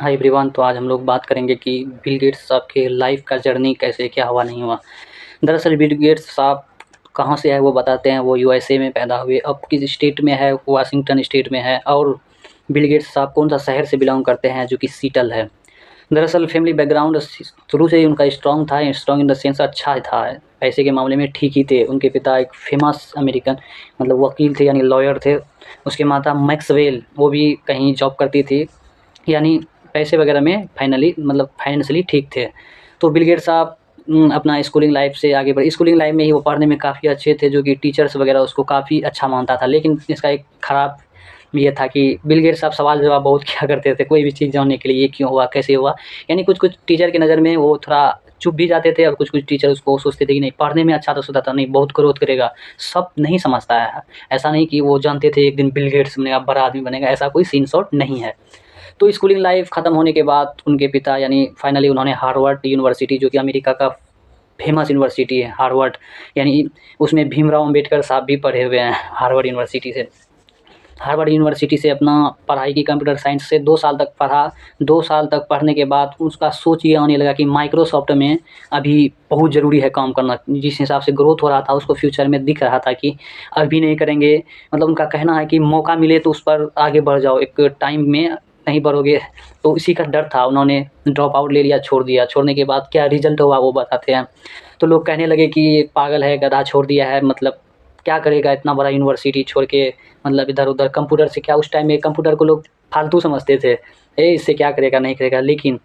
Hi everyone. तो आज हम लोग बात करेंगे कि बिल गेट्स साहब के लाइफ का जर्नी कैसे क्या हुआ नहीं हुआ। दरअसल बिल गेट्स साहब कहाँ से है वो बताते हैं। वो यूएसए में पैदा हुए, अब किस स्टेट में है, वाशिंगटन स्टेट में है। और बिल गेट्स साहब कौन सा शहर से बिलोंग करते हैं, जो कि सीटल है। दरअसल फैमिली बैकग्राउंड शुरू से ही उनका स्ट्रॉन्ग था, स्ट्रॉन्ग इन द सेंस अच्छा था। पैसे के मामले में ठीक ही थे। उनके पिता एक फेमस अमेरिकन मतलब वकील थे, यानी लॉयर थे। उसकी माता मैक्सवेल, वो भी कहीं जॉब करती थी, यानी पैसे वगैरह में फाइनली मतलब फाइनेंशियली ठीक थे। तो बिल गेट्स साहब अपना स्कूलिंग लाइफ से आगे बढ़े। स्कूलिंग लाइफ में ही वो पढ़ने में काफ़ी अच्छे थे, जो कि टीचर्स वगैरह उसको काफ़ी अच्छा मानता था। लेकिन इसका एक ख़राब ये था कि बिल गेट्स साहब सवाल जवाब बहुत किया करते थे, कोई भी चीज़ जानने के लिए, ये क्यों हुआ, कैसे हुआ। यानी कुछ-कुछ टीचर की नज़र में वो थोड़ा चुप भी जाते थे, और कुछ-कुछ टीचर उसको सोचते थे कि नहीं पढ़ने में अच्छा तो सोचता था, नहीं बहुत ग्रोथ करेगा, सब नहीं समझता है। ऐसा नहीं कि वो जानते थे एक दिन बिल गेट्स बनेगा, बड़ा आदमी बनेगा, ऐसा कोई सीन शॉट नहीं है। तो स्कूलिंग लाइफ ख़त्म होने के बाद उनके पिता यानी फाइनली उन्होंने हार्वर्ड यूनिवर्सिटी, जो कि अमेरिका का फेमस यूनिवर्सिटी है हार्वर्ड, यानी उसमें भीमराव अम्बेडकर साहब भी पढ़े हुए हैं हार्वर्ड यूनिवर्सिटी से। हार्वर्ड यूनिवर्सिटी से अपना पढ़ाई की, कंप्यूटर साइंस से 2 साल तक पढ़ा। 2 साल तक पढ़ने के बाद उसका सोच ये आने लगा कि माइक्रोसॉफ्ट में अभी बहुत ज़रूरी है काम करना। जिस हिसाब से ग्रोथ हो रहा था उसको फ्यूचर में दिख रहा था कि अभी नहीं करेंगे, मतलब उनका कहना है कि मौका मिले तो उस पर आगे बढ़ जाओ, एक टाइम में नहीं बढ़ोगे। तो इसी का डर था, उन्होंने ड्रॉप आउट ले लिया, छोड़ दिया। छोड़ने के बाद क्या रिज़ल्ट हुआ वो बताते हैं। तो लोग कहने लगे कि ये पागल है, गधा छोड़ दिया है, मतलब क्या करेगा इतना बड़ा यूनिवर्सिटी छोड़ के, मतलब इधर-उधर कंप्यूटर से क्या। उस टाइम में कंप्यूटर को लोग फालतू समझते थे, इससे क्या करेगा, नहीं करेगा। लेकिन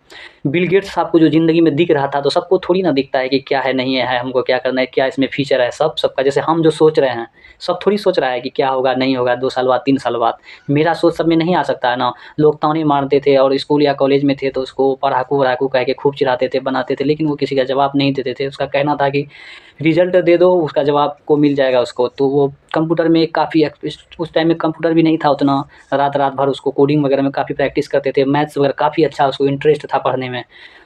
बिल गेट्स साहब को जो ज़िंदगी में दिख रहा था, तो सबको थोड़ी ना दिखता है कि क्या है, नहीं है, हमको क्या करना है, क्या इसमें फ्यूचर है। सबका जैसे हम जो सोच रहे हैं, सब थोड़ी सोच रहा है कि क्या होगा, नहीं होगा 2 साल बाद, 3 साल बाद। मेरा सोच सब में नहीं आ सकता है ना। लोग ताने मारते थे, और स्कूल या कॉलेज में थे तो उसको पढ़ाकू-वढ़ाकू कह के खूब चिढ़ाते थे, बनाते थे, लेकिन वो किसी का जवाब नहीं देते थे। उसका कहना था कि रिज़ल्ट दे दो, उसका जवाब को मिल जाएगा उसको। तो वो कंप्यूटर में काफ़ी उस टाइम में कंप्यूटर भी नहीं था उतना। रात-रात भर उसको कोडिंग वगैरह में काफ़ी प्रैक्टिस करते थे। मैथ्स वगैरह काफ़ी अच्छा उसको इंटरेस्ट था पढ़ने में।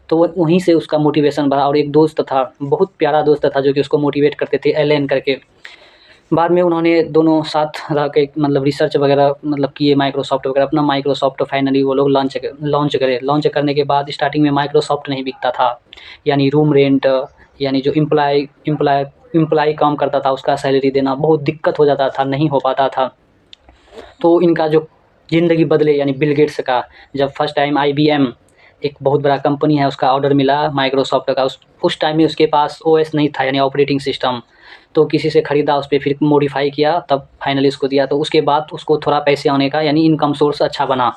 तो वो वहीं से उसका मोटिवेशन बढ़ा। और एक दोस्त था, बहुत प्यारा दोस्त था, जो कि उसको मोटिवेट करते थे, एलेन करके। बाद में उन्होंने दोनों साथ रह के मतलब रिसर्च वगैरह मतलब किए, माइक्रोसॉफ्ट वगैरह। अपना माइक्रोसॉफ्ट फाइनली वो लोग लॉन्च करे। लॉन्च करने के बाद स्टार्टिंग में माइक्रोसॉफ्ट नहीं बिकता था, यानी रूम रेंट, यानी जो एम्प्लॉय काम करता था उसका सैलरी देना बहुत दिक्कत हो जाता था, नहीं हो पाता था। तो इनका जो ज़िंदगी बदले, यानी बिल गेट्स का, जब फर्स्ट टाइम आईबीएम, एक बहुत बड़ा कंपनी है, उसका ऑर्डर मिला माइक्रोसॉफ्ट का। उस टाइम में उसके पास ओएस नहीं था, यानी ऑपरेटिंग सिस्टम। तो किसी से ख़रीदा, उस पे फिर मॉडिफ़ाई किया, तब फाइनली उसको दिया। तो उसके बाद उसको थोड़ा पैसे आने का, यानी इनकम सोर्स अच्छा बना।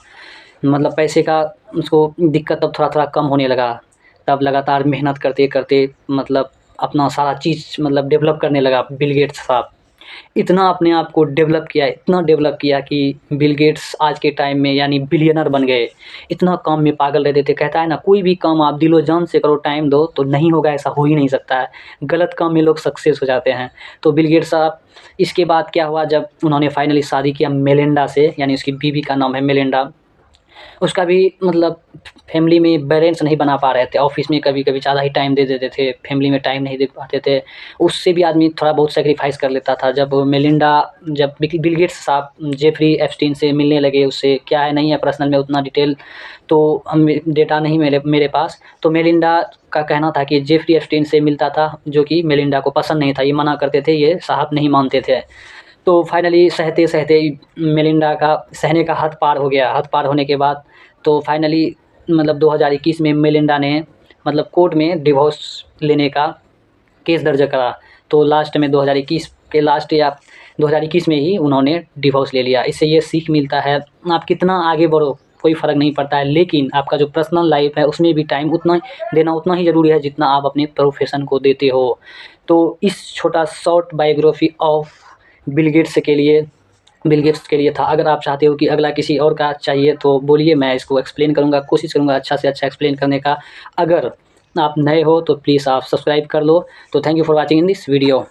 मतलब पैसे का उसको दिक्कत तब थोड़ा-थोड़ा कम होने लगा। तब लगातार मेहनत करते-करते मतलब अपना सारा चीज़ मतलब डेवलप करने लगा बिल गेट्स साहब। इतना अपने आप को डेवलप किया, इतना डेवलप किया कि बिल गेट्स आज के टाइम में यानी बिलियनर बन गए। इतना काम में पागल रहते थे। कहता है ना, कोई भी काम आप दिलो-जान से करो, टाइम दो तो नहीं होगा, ऐसा हो ही नहीं सकता है। गलत काम में लोग सक्सेस हो जाते हैं। तो बिल गेट्स साहब, इसके बाद क्या हुआ, जब उन्होंने फाइनली शादी किया मेलिंडा से, यानी उसकी बीवी का नाम है मेलिंडा। उसका भी मतलब फैमिली में बैलेंस नहीं बना पा रहे थे। ऑफ़िस में कभी-कभी ज़्यादा ही टाइम दे देते थे, फैमिली में टाइम नहीं दे पाते थे। उससे भी आदमी थोड़ा बहुत सैक्रिफ़ाइस कर लेता था। जब बिल गेट्स साहब जेफ़री एप्स्टीन से मिलने लगे, उससे क्या है, नहीं है पर्सनल में उतना डिटेल, तो हम डेटा नहीं मेरे पास। तो मेलिंडा का कहना था कि जेफ़री एप्स्टीन से मिलता था, जो कि मेलिंडा को पसंद नहीं था, ये मना करते थे, ये साहब नहीं मानते थे। तो फाइनली सहते-सहते मेलिंडा का सहने का हद पार हो गया। हद पार होने के बाद तो फाइनली मतलब 2021 में मेलिंडा ने मतलब कोर्ट में डिवोर्स लेने का केस दर्ज करा। तो लास्ट में 2021 के लास्ट या 2021 में ही उन्होंने डिवोर्स ले लिया। इससे ये सीख मिलता है, आप कितना आगे बढ़ो कोई फ़र्क नहीं पड़ता है, लेकिन आपका जो पर्सनल लाइफ़ है उसमें भी टाइम उतना देना उतना ही ज़रूरी है जितना आप अपने प्रोफ़ेशन को देते हो। तो इस छोटा short biography of Bill Gates के लिए था। अगर आप चाहते हो कि अगला किसी और का चाहिए तो बोलिए, मैं इसको एक्सप्लेन करूँगा, कोशिश करूँगा अच्छा से अच्छा एक्सप्लेन करने का। अगर आप नए हो तो प्लीज़ आप सब्सक्राइब कर लो। तो thank you for watching in this video.